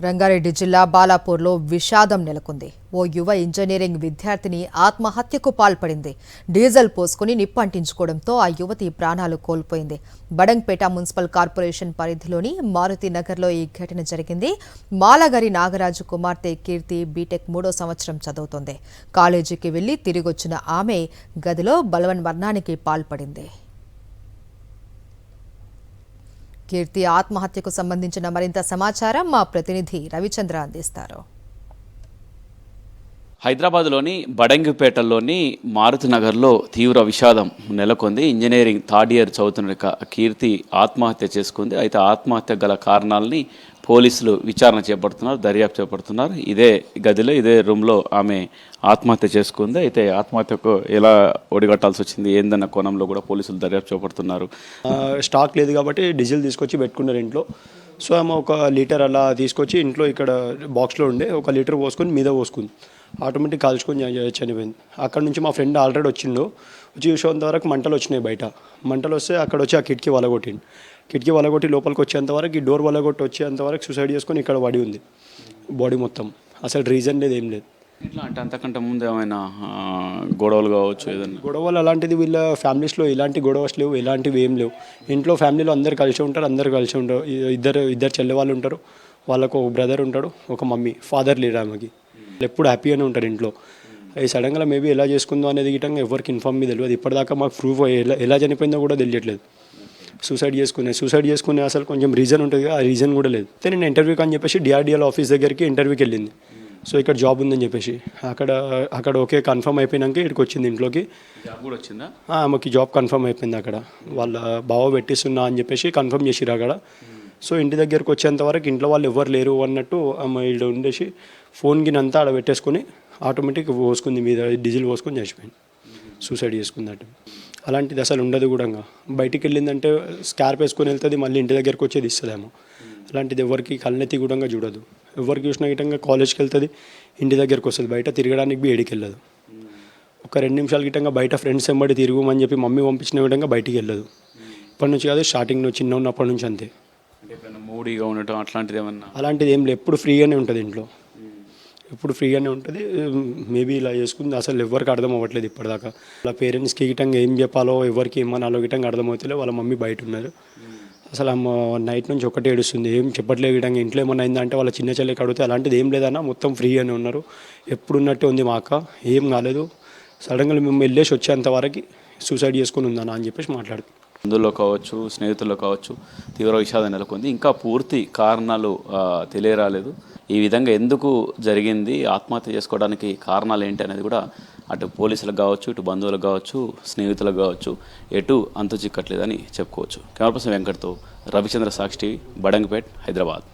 రంగారెడ్డి జిల్లా బాలాపూర్లో విషాదం నెలకొంది. ఓ యువ ఇంజనీరింగ్ విద్యార్థిని ఆత్మహత్యకు పాల్పడింది. డీజిల్ పోసుకుని నిప్పంటించుకోవడంతో ఆ యువతి ప్రాణాలు కోల్పోయింది. బడంగ్పేట మున్సిపల్ కార్పొరేషన్ పరిధిలోని మారుతి నగర్లో ఈ ఘటన జరిగింది. మాలగారి నాగరాజు కుమార్తె కీర్తి బీటెక్ 3వ సంవత్సరం చదువుతోంది. కాలేజీకి వెళ్లి తిరిగొచ్చిన ఆమె గదిలో బలవన్మరణానికి పాల్పడింది. కీర్తి ఆత్మహత్యకు సంబంధించిన మరింత సమాచారం మా ప్రతినిధి రవిచంద్ర అందిస్తారు. హైదరాబాద్లోని బడంగిపేటలోని మారుతినగర్లో తీవ్ర విషాదం నెలకొంది. ఇంజనీరింగ్ థర్డ్ ఇయర్ చదువుతున్న కీర్తి ఆత్మహత్య చేసుకుంది. అయితే ఆత్మహత్య గల కారణాలని పోలీసులు విచారణ చేపడుతున్నారు, దర్యాప్తు చేపడుతున్నారు. ఇదే గదిలో ఇదే రూమ్లో ఆమె ఆత్మహత్య చేసుకుంది. అయితే ఆత్మహత్యకు ఎలా ఒడిగట్టాల్సి వచ్చింది ఏందన్న కోణంలో కూడా పోలీసులు దర్యాప్తు చేపడుతున్నారు. స్టాక్ లేదు కాబట్టి డీజిల్ తీసుకొచ్చి పెట్టుకున్నారు ఇంట్లో. సో ఆమె 1 లీటర్ అలా తీసుకొచ్చి ఇంట్లో ఇక్కడ బాక్స్లో ఉండే 1 లీటర్ పోసుకొని మీద పోసుకుంది. ఆటోమేటిక్ కాల్చుకొని చనిపోయింది. అక్కడ నుంచి మా ఫ్రెండ్ ఆల్రెడీ వచ్చిండు. వచ్చి చూసేంత వరకు మంటలు వచ్చినాయి. బయట మంటలు వస్తే అక్కడ వచ్చి ఆ కిటికీ వలగొట్టిండు. కిటికీ వలగొట్టి లోపలికి వచ్చేంతవరకు ఈ డోర్ వలగొట్టి వచ్చేంతవరకు సూసైడ్ చేసుకొని ఇక్కడ పడి ఉంది బాడీ మొత్తం. అసలు రీజన్ లేదు, ఏం లేదు. ఇట్లా అంటే అంతకంటే ముందు ఏమైనా గొడవలు కావచ్చు, ఏదన్నా గొడవలు అలాంటిది వీళ్ళ ఫ్యామిలీస్లో ఇలాంటి గొడవలు లేవు, ఇలాంటివి ఏం లేవు. ఇంట్లో ఫ్యామిలీలో అందరు కలిసి ఉంటారు, ఇద్దరు చెల్లె వాళ్ళు ఉంటారు. వాళ్ళకు ఒక బ్రదర్ ఉంటాడు, ఒక మమ్మీ, ఫాదర్ లేరు ఆమెకి. ఎప్పుడు హ్యాపీగానే ఉంటారు ఇంట్లో. ఈ సడన్గా మేబీ ఎలా చేసుకుందో అనేది గిట్టంగా ఎవరికి ఇన్ఫార్మ్ తెలియదు. ఇప్పటిదాకా మాకు ప్రూఫ్ ఎలా చనిపోయిందో కూడా తెలియట్లేదు. సూసైడ్ చేసుకునే అసలు కొంచెం రీజన్ ఉంటుంది, ఆ రీజన్ కూడా లేదు. అయితే నేను ఇంటర్వ్యూకి అని చెప్పేసి డిఆర్డిఎల్ ఆఫీస్ దగ్గరికి ఇంటర్వ్యూకి వెళ్ళింది. సో ఇక్కడ జాబ్ ఉందని చెప్పేసి అక్కడ ఓకే కన్ఫర్మ్ అయిపోయినాక ఇక్కడికి వచ్చింది ఇంట్లోకి. జాబ్ కూడా వచ్చిందా? ఆమెకి జాబ్ కన్ఫర్మ్ అయిపోయింది. అక్కడ వాళ్ళ బావ పెట్టిస్తున్నా అని చెప్పేసి కన్ఫర్మ్ చేసిరు అక్కడ. సో ఇంటి దగ్గరకు వచ్చేంత వరకు ఇంట్లో వాళ్ళు ఎవరు లేరు అన్నట్టు ఆమె ఇక్కడ ఉండేసి ఫోన్ గినంతా ఆడ పెట్టేసుకొని ఆటోమేటిక్ పోసుకుంది, మీద డీజిల్ పోసుకొని చచ్చిపోయింది. సూసైడ్ చేసుకుందట. అలాంటిది అసలు ఉండదు కూడా. బయటికి వెళ్ళిందంటే స్కార్ప్ వేసుకొని వెళ్తుంది, మళ్ళీ ఇంటి దగ్గరకు వచ్చేది ఇస్తుందేమో. అలాంటిది ఎవరికి కళ్ళెత్తి కూడా చూడదు. ఎవరికి చూసిన గిట్టంగా కాలేజ్కి వెళ్తుంది, ఇంటి దగ్గరకు వస్తుంది. బయట తిరగడానికి ఏడికి వెళ్ళదు. ఒక 2 నిమిషాల గిట్టంగా బయట ఫ్రెండ్స్ వెంబడి తిరుగుమని చెప్పి మమ్మీ పంపించిన విధంగా బయటికి వెళ్ళదు. ఇప్పటి నుంచి కాదు, స్టార్టింగ్ చిన్న ఉన్నప్పటి నుంచి అంతే. మూడీగా ఉండటం అట్లాంటిది ఏమన్నా? అలాంటిది ఏం లేదు. ఎప్పుడు ఫ్రీగానే ఉంటుంది ఇంట్లో, ఎప్పుడు ఫ్రీగానే ఉంటుంది. మేబీ ఇలా చేసుకుంది అసలు ఎవరికి అర్థం అవ్వట్లేదు ఇప్పటిదాకా. వాళ్ళ పేరెంట్స్కి గిట్టంగా ఏం చెప్పాలో, ఎవరికి ఏమనాలో గిట్టంగా అర్థమవుతలే. వాళ్ళ మమ్మీ బయట ఉన్నారు. అసలు అమ్మ నైట్ నుంచి ఒకటే ఏడుస్తుంది, ఏం చెప్పట్లేదు గిట్టంగా. ఇంట్లో ఏమన్నా అయిందంటే వాళ్ళ చిన్న చెల్లెకి అడిగితే అలాంటిది ఏం లేదన్నా, మొత్తం ఫ్రీగానే ఉన్నారు, ఎప్పుడున్నట్టే ఉంది మా అక్క, ఏం కాలేదు. సడన్గా మేము వెళ్ళేసి వచ్చేంత వరకు సూసైడ్ చేసుకుని ఉందన్నా అని చెప్పేసి మాట్లాడుతుంది. బంధువుల్లో కావచ్చు, స్నేహితుల్లో కావచ్చు తీవ్ర విషాదం నెలకొంది. ఇంకా పూర్తి కారణాలు తెలియరాలేదు. ఈ విధంగా ఎందుకు జరిగింది, ఆత్మహత్య చేసుకోవడానికి కారణాలు ఏంటి అనేది కూడా అటు పోలీసులకు కావచ్చు, ఇటు బంధువులకు కావచ్చు, స్నేహితులకు కావచ్చు, ఎటు అంతు చిక్కట్లేదని చెప్పుకోవచ్చు. కెమెరా పర్సన్ వెంకట్తో రవిచంద్ర, సాక్షి టీవీ, బడంగ్పేట్, హైదరాబాద్.